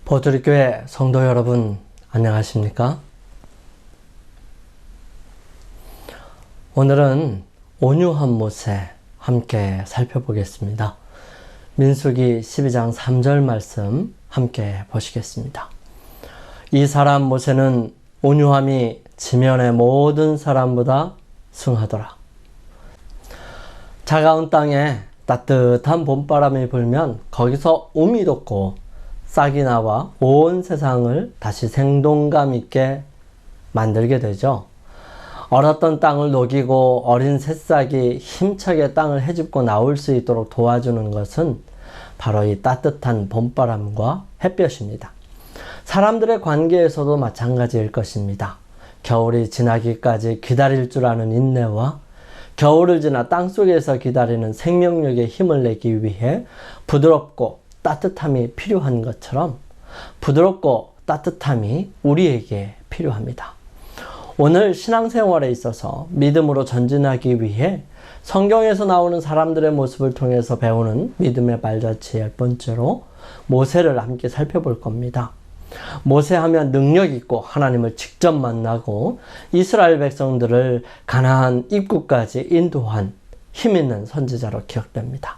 보드리교회 성도 여러분, 안녕하십니까? 오늘은 온유한 모세 함께 살펴보겠습니다. 민수기 12장 3절 말씀 함께 보시겠습니다. 이 사람 모세는 온유함이 지면의 모든 사람보다 승하더라. 차가운 땅에 따뜻한 봄바람이 불면 거기서 움이 돋고 싹이 나와 온 세상을 다시 생동감 있게 만들게 되죠. 얼었던 땅을 녹이고 어린 새싹이 힘차게 땅을 헤집고 나올 수 있도록 도와주는 것은 바로 이 따뜻한 봄바람과 햇볕입니다. 사람들의 관계에서도 마찬가지일 것입니다. 겨울이 지나기까지 기다릴 줄 아는 인내와 겨울을 지나 땅속에서 기다리는 생명력에 힘을 내기 위해 부드럽고 따뜻함이 필요한 것처럼 부드럽고 따뜻함이 우리에게 필요합니다. 오늘 신앙생활에 있어서 믿음으로 전진하기 위해 성경에서 나오는 사람들의 모습을 통해서 배우는 믿음의 발자취의 번째로 모세를 함께 살펴볼 겁니다. 모세하면 능력 있고 하나님을 직접 만나고 이스라엘 백성들을 가나안 입구까지 인도한 힘 있는 선지자로 기억됩니다.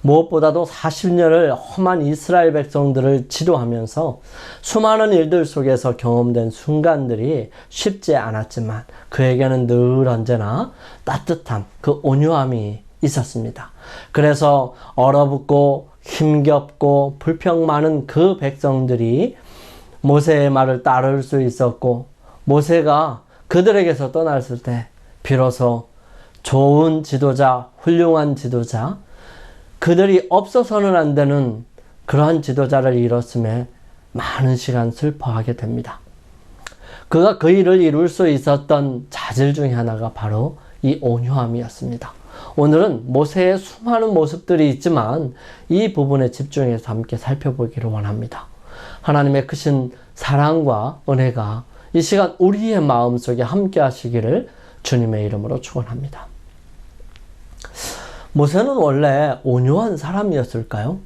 무엇보다도 40년을 험한 이스라엘 백성들을 지도하면서 수많은 일들 속에서 경험된 순간들이 쉽지 않았지만 그에게는 늘 언제나 따뜻함, 그 온유함이 있었습니다. 그래서 얼어붙고 힘겹고 불평 많은 그 백성들이 모세의 말을 따를 수 있었고, 모세가 그들에게서 떠났을 때 비로소 좋은 지도자, 훌륭한 지도자, 그들이 없어서는 안 되는 그러한 지도자를 잃었음에 많은 시간 슬퍼하게 됩니다. 그가 그 일을 이룰 수 있었던 자질 중에 하나가 바로 이 온유함이었습니다. 오늘은 모세의 수많은 모습들이 있지만 이 부분에 집중해서 함께 살펴보기를 원합니다. 하나님의 크신 사랑과 은혜가 이 시간 우리의 마음속에 함께 하시기를 주님의 이름으로 축원합니다. 모세는 원래 온유한 사람이었을까요?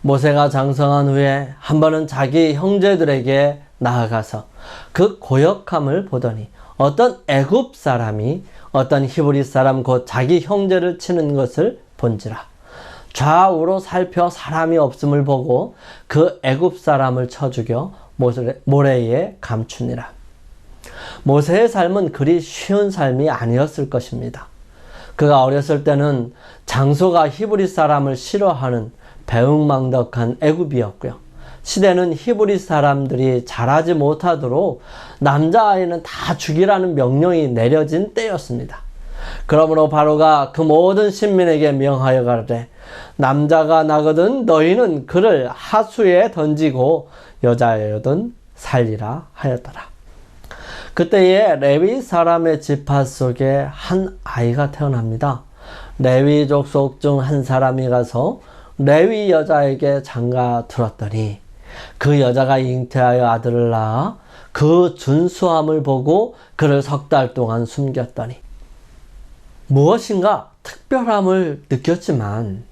모세가 장성한 후에 한 번은 자기 형제들에게 나아가서 그 고역함을 보더니 어떤 애굽 사람이 어떤 히브리 사람 곧 자기 형제를 치는 것을 본지라. 좌우로 살펴 사람이 없음을 보고 그 애굽 사람을 쳐 죽여 모래에 감추니라. 모세의 삶은 그리 쉬운 삶이 아니었을 것입니다. 그가 어렸을 때는 장소가 히브리 사람을 싫어하는 배은망덕한 애굽이었고요. 시대는 히브리 사람들이 자라지 못하도록 남자아이는 다 죽이라는 명령이 내려진 때였습니다. 그러므로 바로가 그 모든 신민에게 명하여 가르되 남자가 나거든 너희는 그를 하수에 던지고 여자여든 살리라 하였더라. 그때에 레위 사람의 지파 속에 한 아이가 태어납니다. 레위 족속 중 한 사람이 가서 레위 여자에게 장가 들었더니 그 여자가 잉태하여 아들을 낳아 그 준수함을 보고 그를 3달 동안 숨겼더니 무엇인가 특별함을 느꼈지만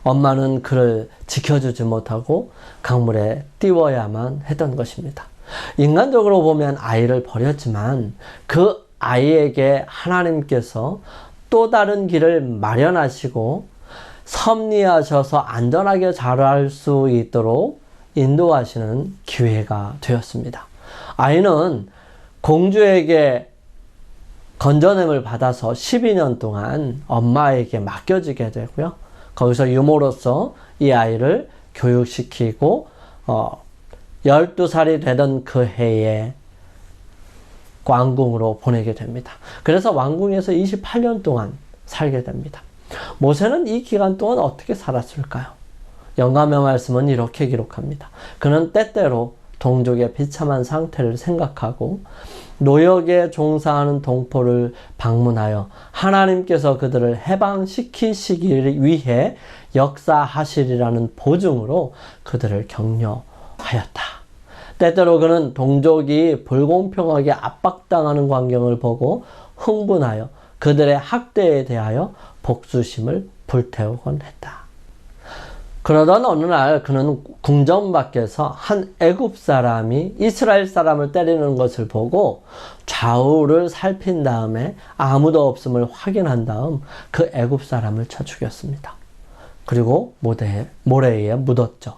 엄마는 그를 지켜주지 못하고 강물에 띄워야만 했던 것입니다. 인간적으로 보면 아이를 버렸지만 그 아이에게 하나님께서 또 다른 길을 마련하시고 섭리하셔서 안전하게 자랄 수 있도록 인도하시는 기회가 되었습니다. 아이는 공주에게 건져냄을 받아서 12년 동안 엄마에게 맡겨지게 되고요. 거기서 유모로서 이 아이를 교육시키고 12살이 되던 그 해에 왕궁으로 보내게 됩니다. 그래서 왕궁에서 28년 동안 살게 됩니다. 모세는 이 기간 동안 어떻게 살았을까요? 영감의 말씀은 이렇게 기록합니다. 그는 때때로 동족의 비참한 상태를 생각하고 노역에 종사하는 동포를 방문하여 하나님께서 그들을 해방시키시기 위해 역사하시리라는 보증으로 그들을 격려하였다. 때때로 그는 동족이 불공평하게 압박당하는 광경을 보고 흥분하여 그들의 학대에 대하여 복수심을 불태우곤 했다. 그러던 어느 날 그는 궁전 밖에서 한 애굽 사람이 이스라엘 사람을 때리는 것을 보고 좌우를 살핀 다음에 아무도 없음을 확인한 다음 그 애굽 사람을 쳐 죽였습니다. 그리고 모래에 묻었죠.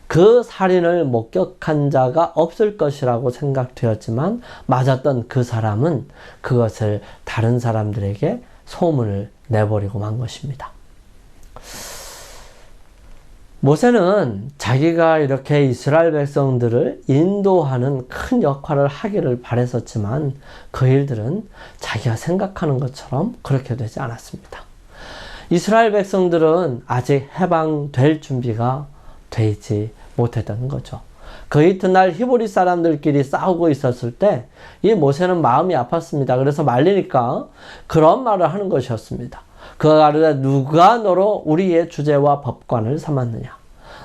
그 살인을 목격한 자가 없을 것이라고 생각되었지만 맞았던 그 사람은 그것을 다른 사람들에게 소문을 내버리고 만 것입니다. 모세는 자기가 이렇게 이스라엘 백성들을 인도하는 큰 역할을 하기를 바랬었지만 그 일들은 자기가 생각하는 것처럼 그렇게 되지 않았습니다. 이스라엘 백성들은 아직 해방될 준비가 되지 못했던 거죠. 그 이튿날 히브리 사람들끼리 싸우고 있었을 때 이 모세는 마음이 아팠습니다. 그래서 말리니까 그런 말을 하는 것이었습니다. 그가 가로되 누가 너로 우리의 주제와 법관을 삼았느냐?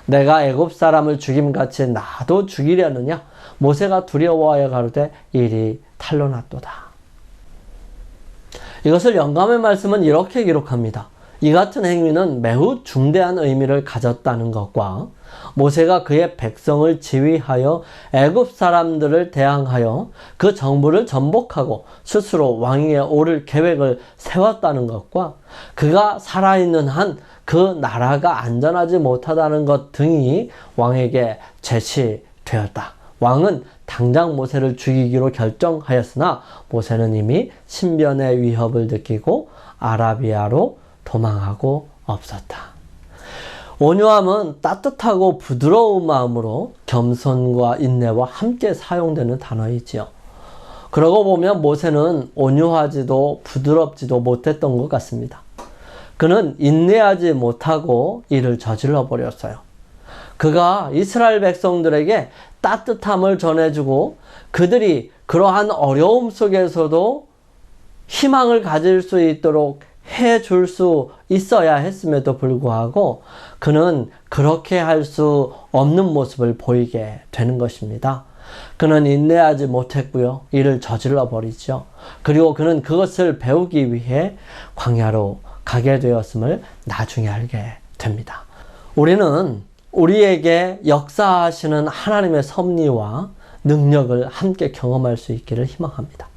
내가 애굽 사람을 죽임같이 나도 죽이려느냐? 모세가 두려워하여 가로되 일이 탄로났도다. 이것을 영감의 말씀은 이렇게 기록합니다. 이 같은 행위는 매우 중대한 의미를 가졌다는 것과 모세가 그의 백성을 지휘하여 애굽 사람들을 대항하여 그 정부를 전복하고 스스로 왕위에 오를 계획을 세웠다는 것과 그가 살아있는 한 그 나라가 안전하지 못하다는 것 등이 왕에게 제시되었다. 왕은 당장 모세를 죽이기로 결정하였으나 모세는 이미 신변의 위협을 느끼고 아라비아로 도망하고 없었다. 온유함은 따뜻하고 부드러운 마음으로 겸손과 인내와 함께 사용되는 단어이지요. 그러고 보면 모세는 온유하지도 부드럽지도 못했던 것 같습니다. 그는 인내하지 못하고 일을 저질러 버렸어요. 그가 이스라엘 백성들에게 따뜻함을 전해주고 그들이 그러한 어려움 속에서도 희망을 가질 수 있도록 해줄 수 있어야 했음에도 불구하고 그는 그렇게 할 수 없는 모습을 보이게 되는 것입니다. 그는 인내하지 못했고요. 일을 저질러 버리죠. 그리고 그는 그것을 배우기 위해 광야로 가게 되었음을 나중에 알게 됩니다. 우리는 우리에게 역사하시는 하나님의 섭리와 능력을 함께 경험할 수 있기를 희망합니다.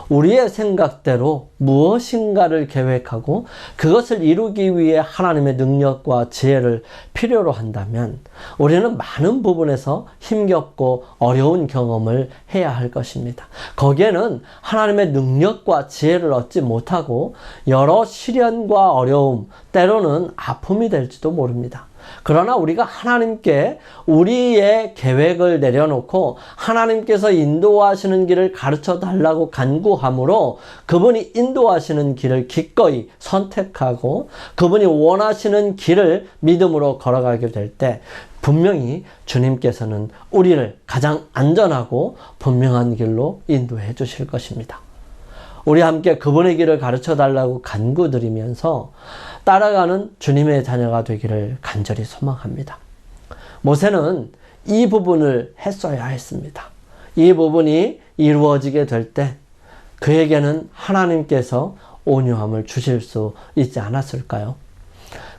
우리의 생각대로 무엇인가를 계획하고 그것을 이루기 위해 하나님의 능력과 지혜를 필요로 한다면 우리는 많은 부분에서 힘겹고 어려운 경험을 해야 할 것입니다. 거기에는 하나님의 능력과 지혜를 얻지 못하고 여러 시련과 어려움, 때로는 아픔이 될지도 모릅니다. 그러나 우리가 하나님께 우리의 계획을 내려놓고 하나님께서 인도하시는 길을 가르쳐 달라고 간구함으로 그분이 인도하시는 길을 기꺼이 선택하고 그분이 원하시는 길을 믿음으로 걸어가게 될 때 분명히 주님께서는 우리를 가장 안전하고 분명한 길로 인도해 주실 것입니다. 우리 함께 그분의 길을 가르쳐 달라고 간구드리면서 따라가는 주님의 자녀가 되기를 간절히 소망합니다. 모세는 이 부분을 했어야 했습니다. 이 부분이 이루어지게 될 때 그에게는 하나님께서 온유함을 주실 수 있지 않았을까요?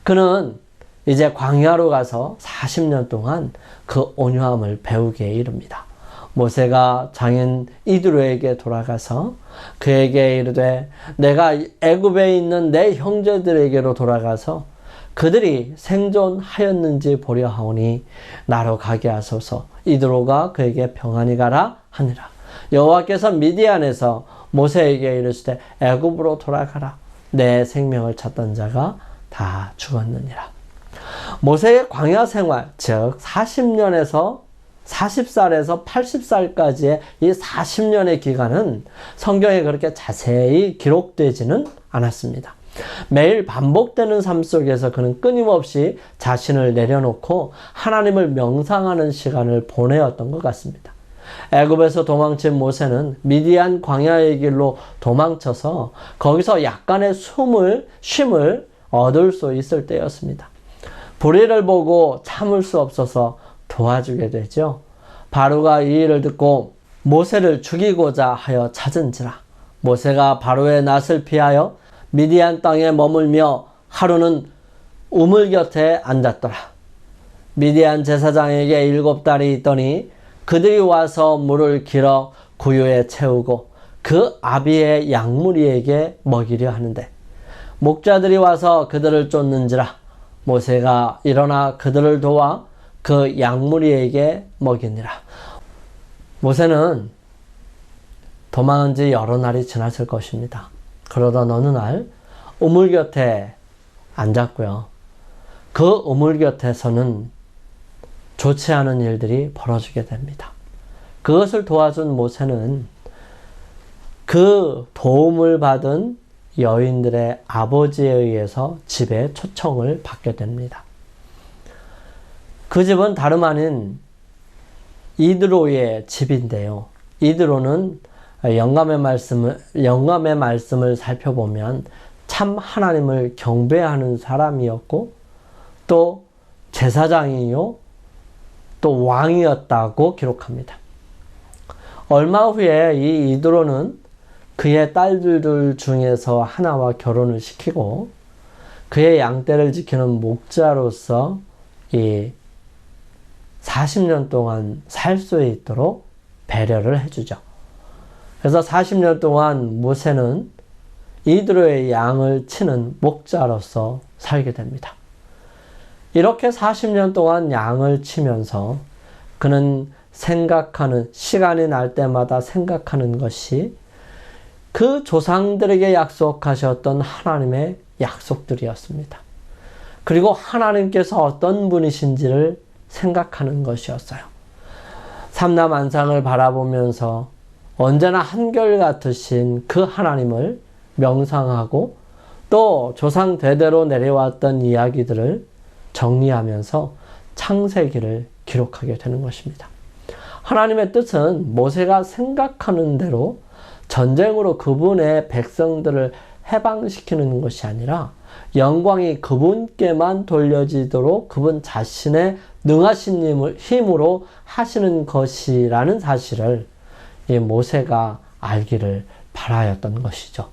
그는 이제 광야로 가서 40년 동안 그 온유함을 배우게 이릅니다. 모세가 장인 이드로에게 돌아가서 그에게 이르되 내가 애굽에 있는 내 형제들에게로 돌아가서 그들이 생존하였는지 보려 하오니 나로 가게 하소서. 이드로가 그에게 평안히 가라 하니라. 여호와께서 미디안에서 모세에게 이르시되 애굽으로 돌아가라. 내 생명을 찾던 자가 다 죽었느니라. 모세의 광야 생활, 즉 40살에서 80살까지의 이 40년의 기간은 성경에 그렇게 자세히 기록되지는 않았습니다. 매일 반복되는 삶 속에서 그는 끊임없이 자신을 내려놓고 하나님을 명상하는 시간을 보내었던 것 같습니다. 애굽에서 도망친 모세는 미디안 광야의 길로 도망쳐서 거기서 약간의 쉼을 얻을 수 있을 때였습니다. 불의를 보고 참을 수 없어서 도와주게 되죠. 바로가 이 일을 듣고 모세를 죽이고자 하여 찾은지라. 모세가 바로의 낯을 피하여 미디안 땅에 머물며 하루는 우물 곁에 앉았더라. 미디안 제사장에게 7달이 있더니 그들이 와서 물을 길어 구유에 채우고 그 아비의 양무리에게 먹이려 하는데 목자들이 와서 그들을 쫓는지라. 모세가 일어나 그들을 도와 그 양무리에게 먹이니라. 모세는 도망한 지 여러 날이 지났을 것입니다. 그러던 어느 날 우물 곁에 앉았고요. 그 우물 곁에서는 좋지 않은 일들이 벌어지게 됩니다. 그것을 도와준 모세는 그 도움을 받은 여인들의 아버지에 의해서 집에 초청을 받게 됩니다. 그 집은 다름 아닌 이드로의 집인데요. 이드로는 영감의 말씀을 살펴보면 참 하나님을 경배하는 사람이었고 또 제사장이요 또 왕이었다고 기록합니다. 얼마 후에 이 이드로는 그의 딸들 중에서 하나와 결혼을 시키고 그의 양떼를 지키는 목자로서 이 40년 동안 살 수 있도록 배려를 해주죠. 그래서 40년 동안 모세는 이드로의 양을 치는 목자로서 살게 됩니다. 이렇게 40년 동안 양을 치면서 그는 시간이 날 때마다 생각하는 것이 그 조상들에게 약속하셨던 하나님의 약속들이었습니다. 그리고 하나님께서 어떤 분이신지를 생각하는 것이었어요. 삼라만상을 바라보면서 언제나 한결같으신 그 하나님을 명상하고 또 조상 대대로 내려왔던 이야기들을 정리하면서 창세기를 기록하게 되는 것입니다. 하나님의 뜻은 모세가 생각하는 대로 전쟁으로 그분의 백성들을 해방시키는 것이 아니라 영광이 그분께만 돌려지도록 그분 자신의 능하신 힘으로 하시는 것이라는 사실을 이 모세가 알기를 바라였던 것이죠.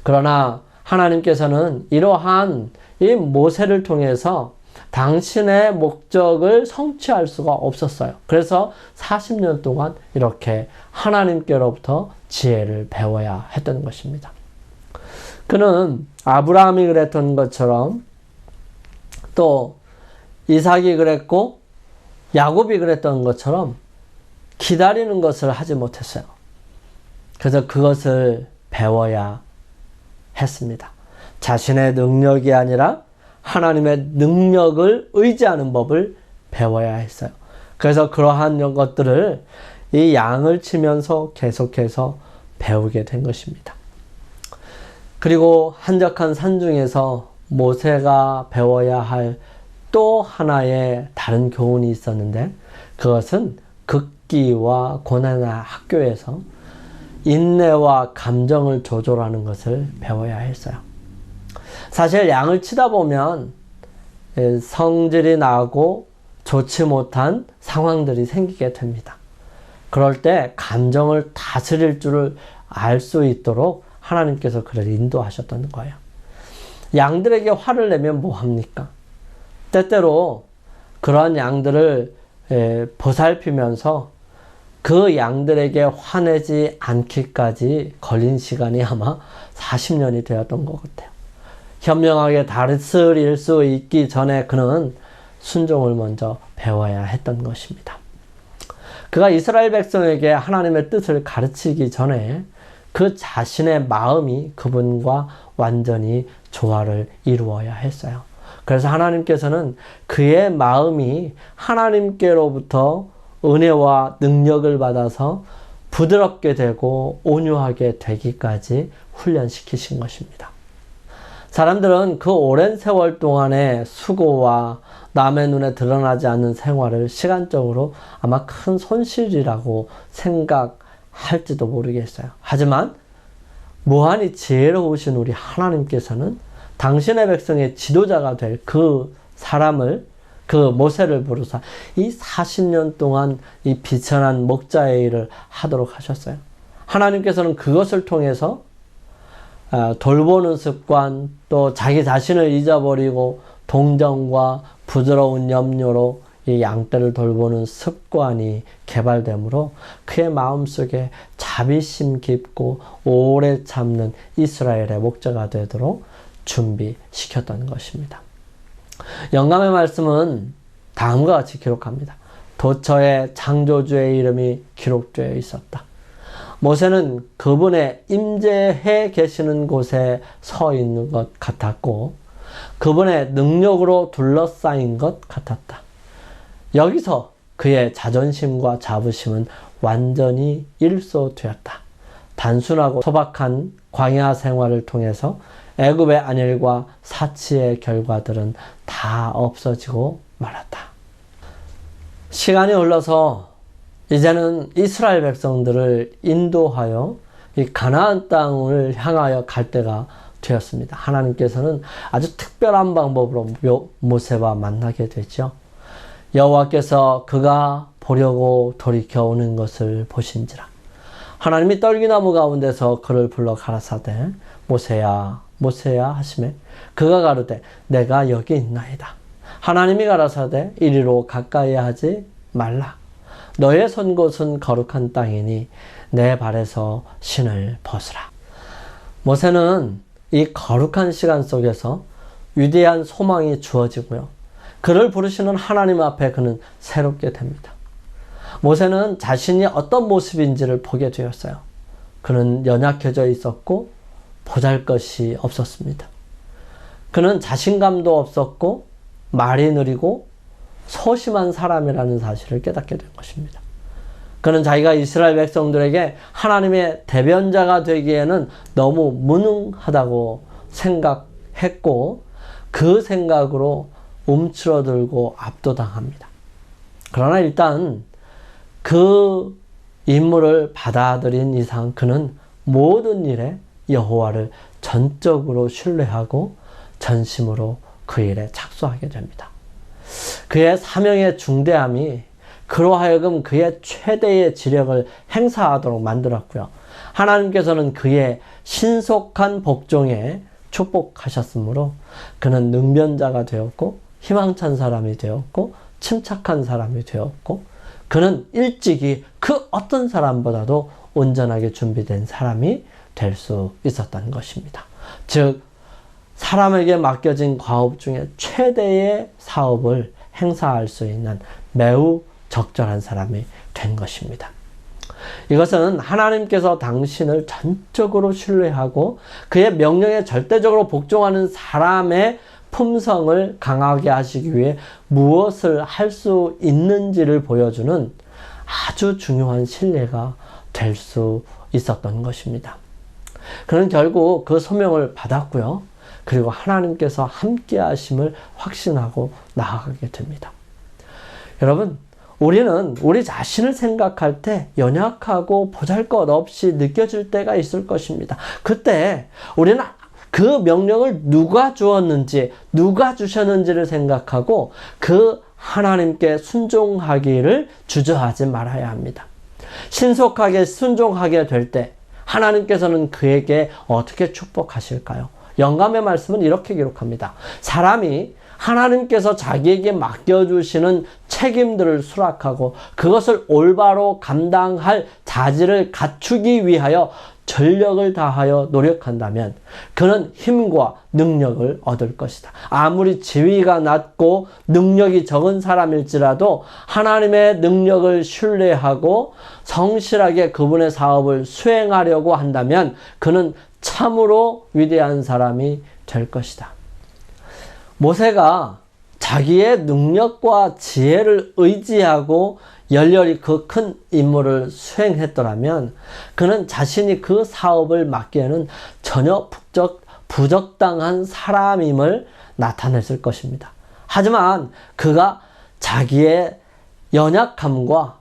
그러나 하나님께서는 이러한 이 모세를 통해서 당신의 목적을 성취할 수가 없었어요. 그래서 40년 동안 이렇게 하나님께로부터 지혜를 배워야 했던 것입니다. 그는 아브라함이 그랬던 것처럼 또 이삭이 그랬고 야곱이 그랬던 것처럼 기다리는 것을 하지 못했어요. 그래서 그것을 배워야 했습니다. 자신의 능력이 아니라 하나님의 능력을 의지하는 법을 배워야 했어요. 그래서 그러한 것들을 이 양을 치면서 계속해서 배우게 된 것입니다. 그리고 한적한 산중에서 모세가 배워야 할 또 하나의 다른 교훈이 있었는데 그것은 극기와 고난의 학교에서 인내와 감정을 조절하는 것을 배워야 했어요. 사실 양을 치다 보면 성질이 나고 좋지 못한 상황들이 생기게 됩니다. 그럴 때 감정을 다스릴 줄을 알 수 있도록 하나님께서 그를 인도하셨던 거예요. 양들에게 화를 내면 뭐 합니까? 때때로 그러한 양들을 보살피면서 그 양들에게 화내지 않기까지 걸린 시간이 아마 40년이 되었던 것 같아요. 현명하게 다스릴 수 있기 전에 그는 순종을 먼저 배워야 했던 것입니다. 그가 이스라엘 백성에게 하나님의 뜻을 가르치기 전에 그 자신의 마음이 그분과 완전히 조화를 이루어야 했어요. 그래서 하나님께서는 그의 마음이 하나님께로부터 은혜와 능력을 받아서 부드럽게 되고 온유하게 되기까지 훈련시키신 것입니다. 사람들은 그 오랜 세월 동안의 수고와 남의 눈에 드러나지 않는 생활을 시간적으로 아마 큰 손실이라고 생각할지도 모르겠어요. 하지만 무한히 지혜로우신 우리 하나님께서는 당신의 백성의 지도자가 될 그 사람을, 그 모세를 부르사 이 40년 동안 이 비천한 목자의 일을 하도록 하셨어요. 하나님께서는 그것을 통해서 돌보는 습관, 또 자기 자신을 잊어버리고 동정과 부드러운 염료로 이 양떼를 돌보는 습관이 개발되므로 그의 마음속에 자비심 깊고 오래 참는 이스라엘의 목자가 되도록 준비시켰던 것입니다. 영감의 말씀은 다음과 같이 기록합니다. 도처에 창조주의 이름이 기록되어 있었다. 모세는 그분의 임재해 계시는 곳에 서 있는 것 같았고 그분의 능력으로 둘러싸인 것 같았다. 여기서 그의 자존심과 자부심은 완전히 일소되었다. 단순하고 소박한 광야 생활을 통해서 애굽의 안일과 사치의 결과들은 다 없어지고 말았다. 시간이 흘러서 이제는 이스라엘 백성들을 인도하여 이 가나안 땅을 향하여 갈 때가 되었습니다. 하나님께서는 아주 특별한 방법으로 모세와 만나게 되죠. 여호와께서 그가 보려고 돌이켜 오는 것을 보신지라. 하나님이 떨기나무 가운데서 그를 불러 가라사대 모세야 모세야 하시매 그가 가로되 내가 여기 있나이다. 하나님이 가라사대 이리로 가까이 하지 말라. 너의 선 곳은 거룩한 땅이니 내 발에서 신을 벗으라. 모세는 이 거룩한 시간 속에서 위대한 소망이 주어지고요. 그를 부르시는 하나님 앞에 그는 새롭게 됩니다. 모세는 자신이 어떤 모습인지를 보게 되었어요. 그는 연약해져 있었고 보잘것이 없었습니다. 그는 자신감도 없었고 말이 느리고 소심한 사람이라는 사실을 깨닫게 된 것입니다. 그는 자기가 이스라엘 백성들에게 하나님의 대변자가 되기에는 너무 무능하다고 생각했고 그 생각으로 움츠러들고 압도당합니다. 그러나 일단 그 임무를 받아들인 이상 그는 모든 일에 여호와를 전적으로 신뢰하고 전심으로 그 일에 착수하게 됩니다. 그의 사명의 중대함이 그로 하여금 그의 최대의 지력을 행사하도록 만들었고요. 하나님께서는 그의 신속한 복종에 축복하셨으므로 그는 능변자가 되었고 희망찬 사람이 되었고 침착한 사람이 되었고 그는 일찍이 그 어떤 사람보다도 온전하게 준비된 사람이 될 수 있었던 것입니다. 즉 사람에게 맡겨진 과업 중에 최대의 사업을 행사할 수 있는 매우 적절한 사람이 된 것입니다. 이것은 하나님께서 당신을 전적으로 신뢰하고 그의 명령에 절대적으로 복종하는 사람의 품성을 강하게 하시기 위해 무엇을 할 수 있는지를 보여주는 아주 중요한 신뢰가 될 수 있었던 것입니다. 그는 결국 그 소명을 받았고요. 그리고 하나님께서 함께 하심을 확신하고 나아가게 됩니다. 여러분, 우리는 우리 자신을 생각할 때 연약하고 보잘것없이 느껴질 때가 있을 것입니다. 그때 우리는 그 명령을 누가 주었는지, 누가 주셨는지를 생각하고 그 하나님께 순종하기를 주저하지 말아야 합니다. 신속하게 순종하게 될 때 하나님께서는 그에게 어떻게 축복하실까요? 영감의 말씀은 이렇게 기록합니다. 사람이 하나님께서 자기에게 맡겨주시는 책임들을 수락하고 그것을 올바로 감당할 자질을 갖추기 위하여 전력을 다하여 노력한다면 그는 힘과 능력을 얻을 것이다. 아무리 지위가 낮고 능력이 적은 사람일지라도 하나님의 능력을 신뢰하고 성실하게 그분의 사업을 수행하려고 한다면 그는 참으로 위대한 사람이 될 것이다. 모세가 자기의 능력과 지혜를 의지하고 열렬히 그 큰 임무를 수행했더라면 그는 자신이 그 사업을 맡기에는 전혀 부적당한 사람임을 나타냈을 것입니다. 하지만 그가 자기의 연약함과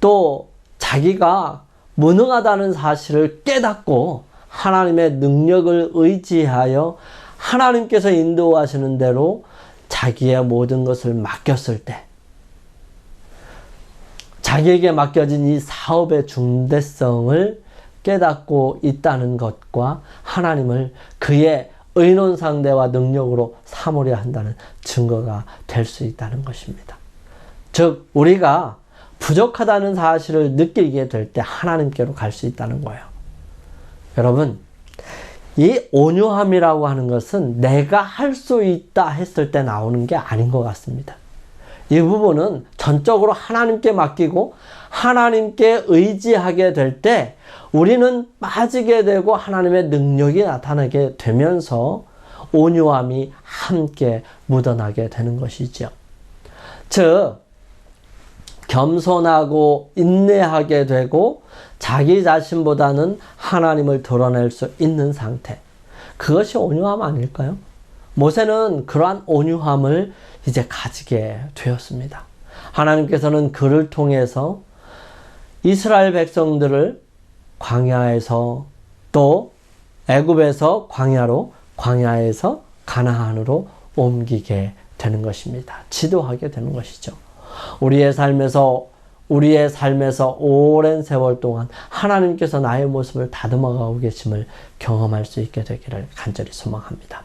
또 자기가 무능하다는 사실을 깨닫고 하나님의 능력을 의지하여 하나님께서 인도하시는 대로 자기의 모든 것을 맡겼을 때 자기에게 맡겨진 이 사업의 중대성을 깨닫고 있다는 것과 하나님을 그의 의논 상대와 능력으로 삼으려 한다는 증거가 될 수 있다는 것입니다. 즉 우리가 부족하다는 사실을 느끼게 될 때 하나님께로 갈 수 있다는 거예요. 여러분, 이 온유함이라고 하는 것은 내가 할 수 있다 했을 때 나오는 게 아닌 것 같습니다. 이 부분은 전적으로 하나님께 맡기고 하나님께 의지하게 될 때 우리는 빠지게 되고 하나님의 능력이 나타나게 되면서 온유함이 함께 묻어나게 되는 것이죠. 즉 겸손하고 인내하게 되고 자기 자신보다는 하나님을 드러낼 수 있는 상태, 그것이 온유함 아닐까요? 모세는 그러한 온유함을 이제 가지게 되었습니다. 하나님께서는 그를 통해서 이스라엘 백성들을 광야에서 또 애굽에서 광야로, 광야에서 가나안으로 옮기게 되는 것입니다. 지도하게 되는 것이죠. 우리의 삶에서 오랜 세월 동안 하나님께서 나의 모습을 다듬어가고 계심을 경험할 수 있게 되기를 간절히 소망합니다.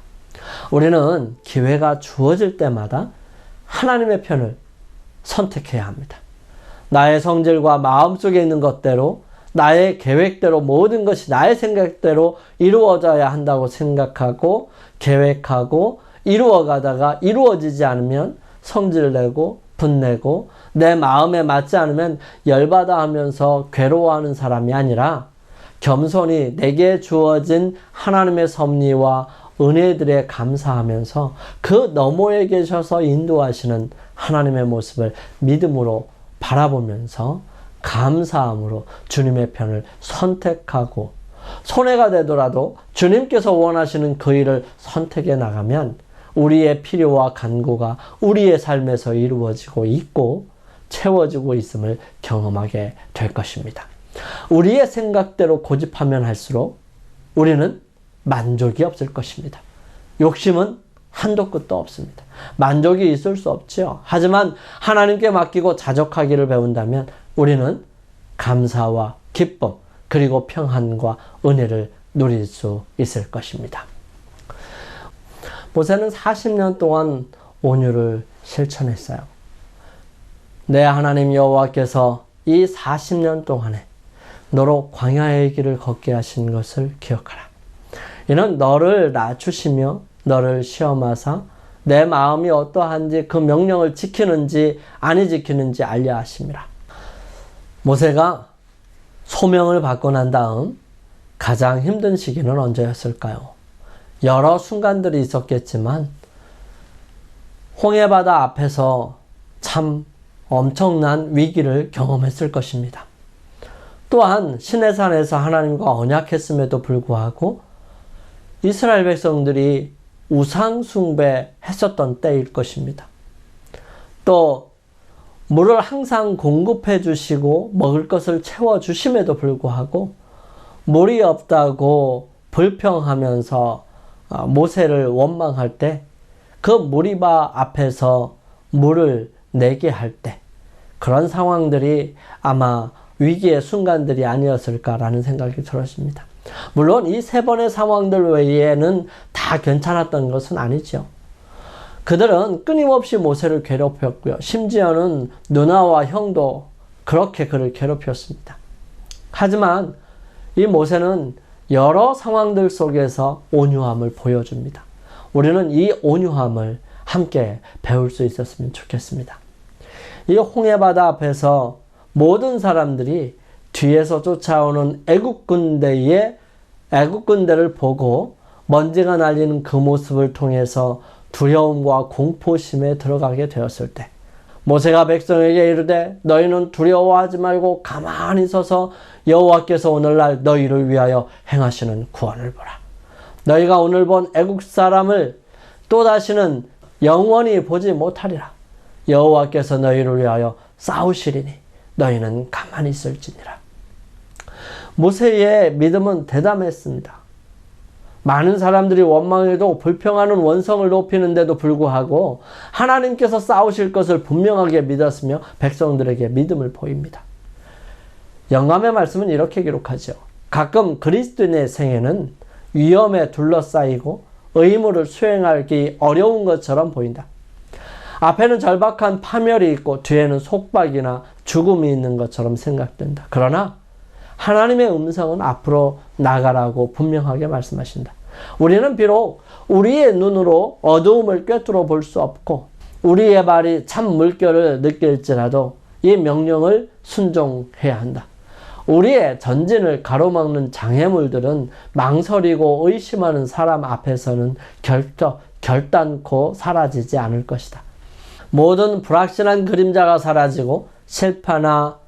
우리는 기회가 주어질 때마다 하나님의 편을 선택해야 합니다. 나의 성질과 마음속에 있는 것대로, 나의 계획대로 모든 것이 나의 생각대로 이루어져야 한다고 생각하고 계획하고 이루어가다가 이루어지지 않으면 성질내고 분내고 내 마음에 맞지 않으면 열받아 하면서 괴로워하는 사람이 아니라 겸손히 내게 주어진 하나님의 섭리와 은혜들에 감사하면서 그 너머에 계셔서 인도하시는 하나님의 모습을 믿음으로 바라보면서 감사함으로 주님의 편을 선택하고 손해가 되더라도 주님께서 원하시는 그 일을 선택해 나가면 우리의 필요와 간구가 우리의 삶에서 이루어지고 있고 채워지고 있음을 경험하게 될 것입니다. 우리의 생각대로 고집하면 할수록 우리는 만족이 없을 것입니다. 욕심은 한도 끝도 없습니다. 만족이 있을 수 없지요. 하지만 하나님께 맡기고 자족하기를 배운다면 우리는 감사와 기쁨 그리고 평안과 은혜를 누릴 수 있을 것입니다. 모세는 40년 동안 온유를 실천했어요. 내 하나님 여호와께서 이 40년 동안에 너로 광야의 길을 걷게 하신 것을 기억하라. 이는 너를 낮추시며 너를 시험하사 내 마음이 어떠한지 그 명령을 지키는지 아니 지키는지 알려 하심이라. 모세가 소명을 받고 난 다음 가장 힘든 시기는 언제였을까요? 여러 순간들이 있었겠지만 홍해바다 앞에서 참 엄청난 위기를 경험했을 것입니다. 또한 시내산에서 하나님과 언약했음에도 불구하고 이스라엘 백성들이 우상 숭배했었던 때일 것입니다. 또 물을 항상 공급해 주시고 먹을 것을 채워 주심에도 불구하고 물이 없다고 불평하면서 모세를 원망할 때 그 무리바 앞에서 물을 내게 할 때 그런 상황들이 아마 위기의 순간들이 아니었을까라는 생각이 들었습니다. 물론 이 세 번의 상황들 외에는 다 괜찮았던 것은 아니죠. 그들은 끊임없이 모세를 괴롭혔고요. 심지어는 누나와 형도 그렇게 그를 괴롭혔습니다. 하지만 이 모세는 여러 상황들 속에서 온유함을 보여줍니다. 우리는 이 온유함을 함께 배울 수 있었으면 좋겠습니다. 이 홍해바다 앞에서 모든 사람들이 뒤에서 쫓아오는 애국 군대를 보고 먼지가 날리는 그 모습을 통해서 두려움과 공포심에 들어가게 되었을 때 모세가 백성에게 이르되 너희는 두려워하지 말고 가만히 서서 여호와께서 오늘날 너희를 위하여 행하시는 구원을 보라. 너희가 오늘 본 애국 사람을 또다시는 영원히 보지 못하리라. 여호와께서 너희를 위하여 싸우시리니 너희는 가만히 있을지니라. 모세의 믿음은 대담했습니다. 많은 사람들이 원망해도 불평하는 원성을 높이는데도 불구하고 하나님께서 싸우실 것을 분명하게 믿었으며 백성들에게 믿음을 보입니다. 영감의 말씀은 이렇게 기록하죠. 가끔 그리스도인의 생애는 위험에 둘러싸이고 의무를 수행하기 어려운 것처럼 보인다. 앞에는 절박한 파멸이 있고 뒤에는 속박이나 죽음이 있는 것처럼 생각된다. 그러나 하나님의 음성은 앞으로 나가라고 분명하게 말씀하신다. 우리는 비록 우리의 눈으로 어두움을 꿰뚫어 볼 수 없고 우리의 발이 참 물결을 느낄지라도 이 명령을 순종해야 한다. 우리의 전진을 가로막는 장애물들은 망설이고 의심하는 사람 앞에서는 결단코 사라지지 않을 것이다. 모든 불확실한 그림자가 사라지고 실패나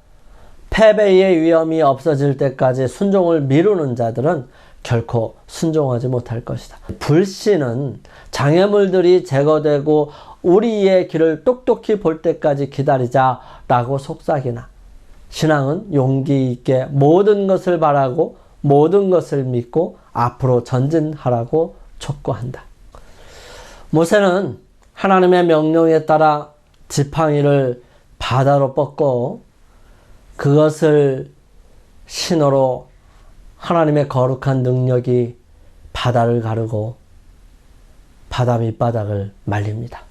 패배의 위험이 없어질 때까지 순종을 미루는 자들은 결코 순종하지 못할 것이다. 불신은 장애물들이 제거되고 우리의 길을 똑똑히 볼 때까지 기다리자라고 속삭이나 신앙은 용기 있게 모든 것을 바라고 모든 것을 믿고 앞으로 전진하라고 촉구한다. 모세는 하나님의 명령에 따라 지팡이를 바다로 뻗고 그것을 신호로 하나님의 거룩한 능력이 바다를 가르고 바다 밑바닥을 말립니다.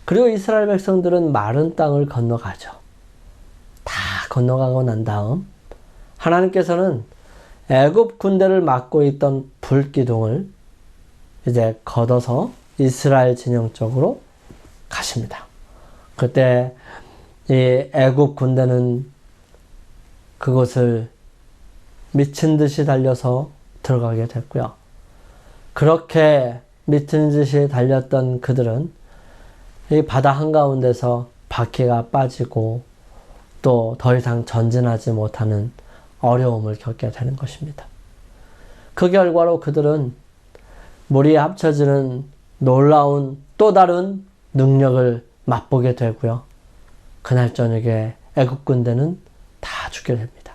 그리고 이스라엘 백성들은 마른 땅을 건너가죠. 다 건너가고 난 다음 하나님께서는 애굽 군대를 막고 있던 불기둥을 이제 걷어서 이스라엘 진영 쪽으로 가십니다. 그때 이 애굽 군대는 그곳을 미친 듯이 달려서 들어가게 됐고요. 그렇게 미친 듯이 달렸던 그들은 이 바다 한가운데서 바퀴가 빠지고 또 더 이상 전진하지 못하는 어려움을 겪게 되는 것입니다. 그 결과로 그들은 물이 합쳐지는 놀라운 또 다른 능력을 맛보게 되고요. 그날 저녁에 애굽 군대는 다 죽게 됩니다.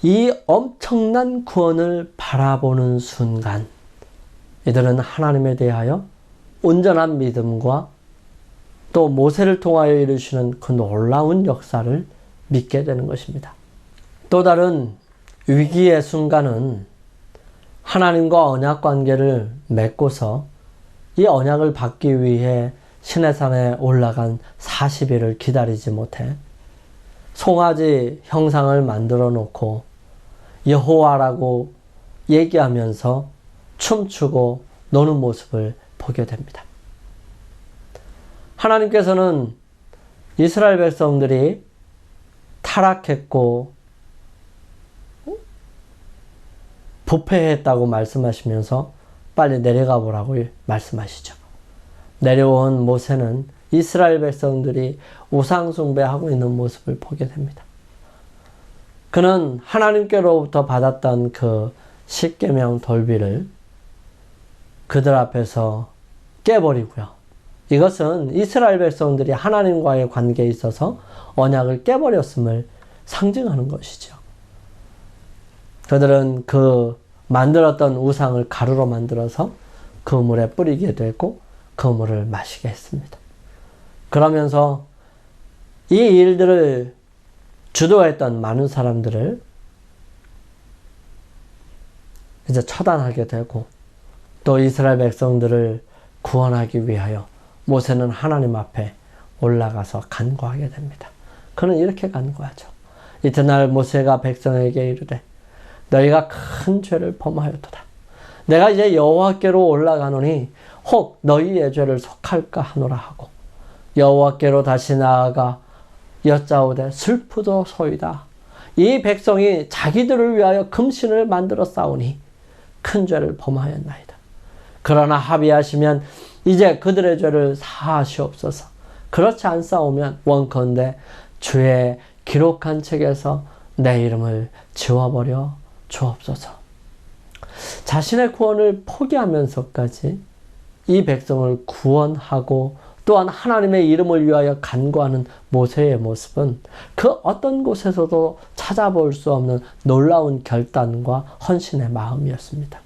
이 엄청난 구원을 바라보는 순간 이들은 하나님에 대하여 온전한 믿음과 또 모세를 통하여 이루시는 그 놀라운 역사를 믿게 되는 것입니다. 또 다른 위기의 순간은 하나님과 언약 관계를 맺고서 이 언약을 받기 위해 시내산에 올라간 40일을 기다리지 못해 송아지 형상을 만들어 놓고 여호와라고 얘기하면서 춤추고 노는 모습을 보게 됩니다. 하나님께서는 이스라엘 백성들이 타락했고 부패했다고 말씀하시면서 빨리 내려가 보라고 말씀하시죠. 내려온 모세는 이스라엘 백성들이 우상 숭배하고 있는 모습을 보게 됩니다. 그는 하나님께로부터 받았던 그 십계명 돌비를 그들 앞에서 깨버리고요. 이것은 이스라엘 백성들이 하나님과의 관계에 있어서 언약을 깨버렸음을 상징하는 것이죠. 그들은 그 만들었던 우상을 가루로 만들어서 그 물에 뿌리게 되고 그 물을 마시게 했습니다. 그러면서 이 일들을 주도했던 많은 사람들을 이제 처단하게 되고 또 이스라엘 백성들을 구원하기 위하여 모세는 하나님 앞에 올라가서 간구하게 됩니다. 그는 이렇게 간구하죠. 이튿날 모세가 백성에게 이르되 너희가 큰 죄를 범하였도다. 내가 이제 여호와께로 올라가노니 혹 너희의 죄를 속할까 하노라 하고 여호와께로 다시 나아가 여짜오되 슬프도소이다. 이 백성이 자기들을 위하여 금신을 만들어 싸우니 큰 죄를 범하였나이다. 그러나 합의하시면 이제 그들의 죄를 사하시옵소서. 그렇지 않사오면 원컨대 주의 기록한 책에서 내 이름을 지워버려 주옵소서. 자신의 구원을 포기하면서까지 이 백성을 구원하고 또한 하나님의 이름을 위하여 간구하는 모세의 모습은 그 어떤 곳에서도 찾아볼 수 없는 놀라운 결단과 헌신의 마음이었습니다.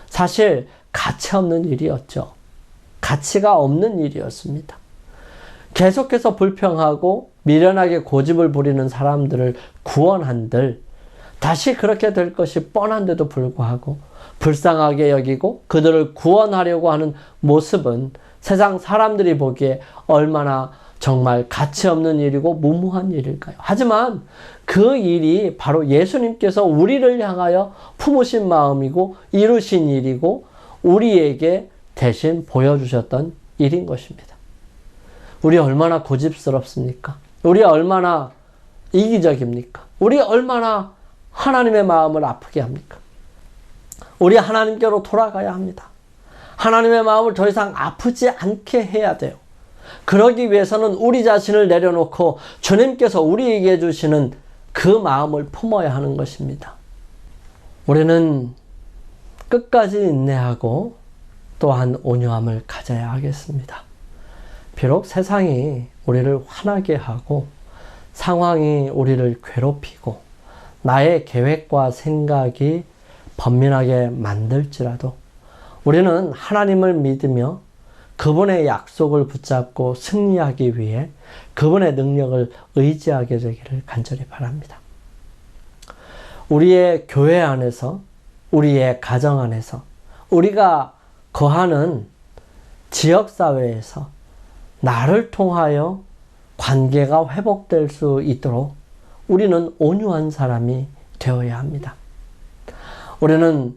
사실 가치 없는 일이었죠. 가치가 없는 일이었습니다. 계속해서 불평하고 미련하게 고집을 부리는 사람들을 구원한들 다시 그렇게 될 것이 뻔한데도 불구하고 불쌍하게 여기고 그들을 구원하려고 하는 모습은 세상 사람들이 보기에 얼마나 정말 가치 없는 일이고 무모한 일일까요? 하지만 그 일이 바로 예수님께서 우리를 향하여 품으신 마음이고 이루신 일이고 우리에게 대신 보여주셨던 일인 것입니다. 우리 얼마나 고집스럽습니까? 우리 얼마나 이기적입니까? 우리 얼마나 하나님의 마음을 아프게 합니까? 우리 하나님께로 돌아가야 합니다. 하나님의 마음을 더 이상 아프지 않게 해야 돼요. 그러기 위해서는 우리 자신을 내려놓고 주님께서 우리에게 주시는 그 마음을 품어야 하는 것입니다. 우리는 끝까지 인내하고 또한 온유함을 가져야 하겠습니다. 비록 세상이 우리를 화나게 하고 상황이 우리를 괴롭히고 나의 계획과 생각이 번민하게 만들지라도 우리는 하나님을 믿으며 그분의 약속을 붙잡고 승리하기 위해 그분의 능력을 의지하게 되기를 간절히 바랍니다. 우리의 교회 안에서, 우리의 가정 안에서, 우리가 거하는 지역사회에서 나를 통하여 관계가 회복될 수 있도록 우리는 온유한 사람이 되어야 합니다. 우리는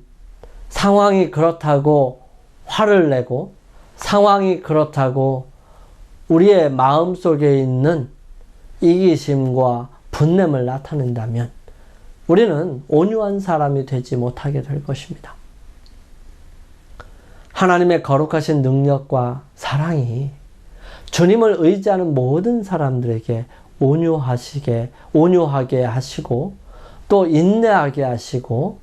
상황이 그렇다고 화를 내고 상황이 그렇다고 우리의 마음속에 있는 이기심과 분냄을 나타낸다면 우리는 온유한 사람이 되지 못하게 될 것입니다. 하나님의 거룩하신 능력과 사랑이 주님을 의지하는 모든 사람들에게 온유하게 하시고 또 인내하게 하시고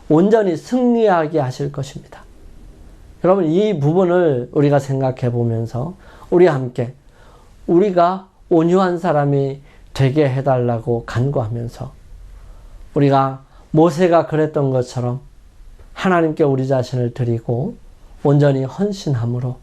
온전히 승리하게 하실 것입니다. 여러분, 이 부분을 우리가 생각해 보면서 우리 함께 우리가 온유한 사람이 되게 해달라고 간구하면서 우리가 모세가 그랬던 것처럼 하나님께 우리 자신을 드리고 온전히 헌신함으로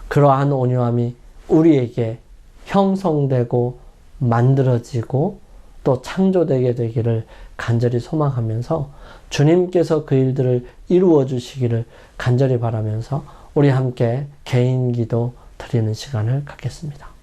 그러한 온유함이 우리에게 형성되고 만들어지고 또 창조되게 되기를 간절히 소망하면서 주님께서 그 일들을 이루어 주시기를 간절히 바라면서 우리 함께 개인 기도 드리는 시간을 갖겠습니다.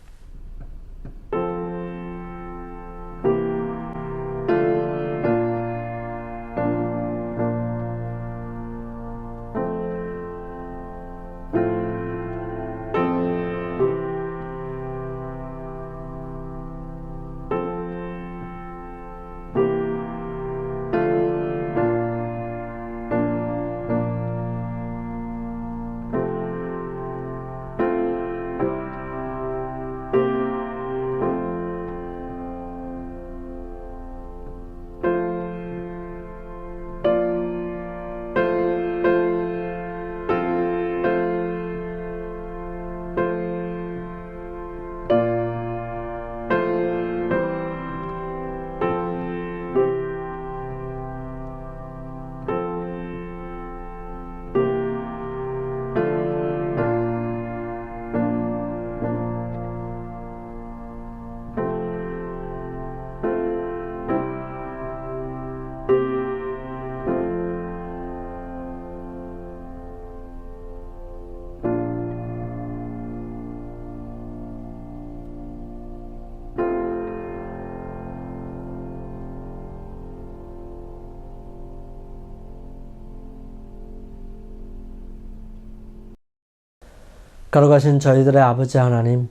걸어가신 저희들의 아버지 하나님,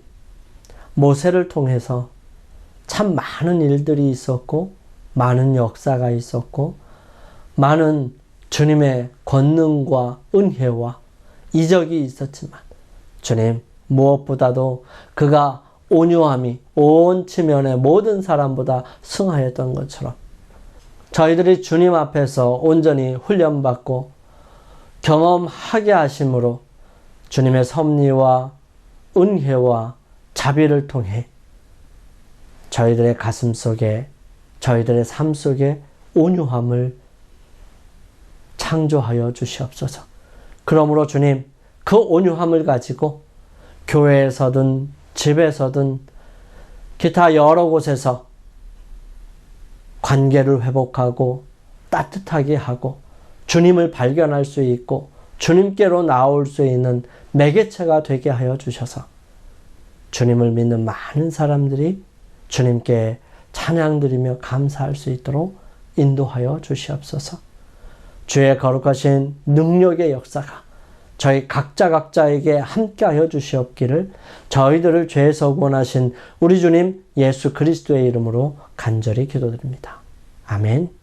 모세를 통해서 참 많은 일들이 있었고 많은 역사가 있었고 많은 주님의 권능과 은혜와 이적이 있었지만 주님, 무엇보다도 그가 온유함이 온 지면의 모든 사람보다 승하였던 것처럼 저희들이 주님 앞에서 온전히 훈련받고 경험하게 하심으로 주님의 섭리와 은혜와 자비를 통해 저희들의 가슴 속에, 저희들의 삶 속에 온유함을 창조하여 주시옵소서. 그러므로 주님, 그 온유함을 가지고 교회에서든 집에서든 기타 여러 곳에서 관계를 회복하고 따뜻하게 하고 주님을 발견할 수 있고 주님께로 나올 수 있는 매개체가 되게 하여 주셔서 주님을 믿는 많은 사람들이 주님께 찬양드리며 감사할 수 있도록 인도하여 주시옵소서. 주의 거룩하신 능력의 역사가 저희 각자에게 함께하여 주시옵기를 저희들을 죄에서 구원하신 우리 주님 예수 그리스도의 이름으로 간절히 기도드립니다. 아멘.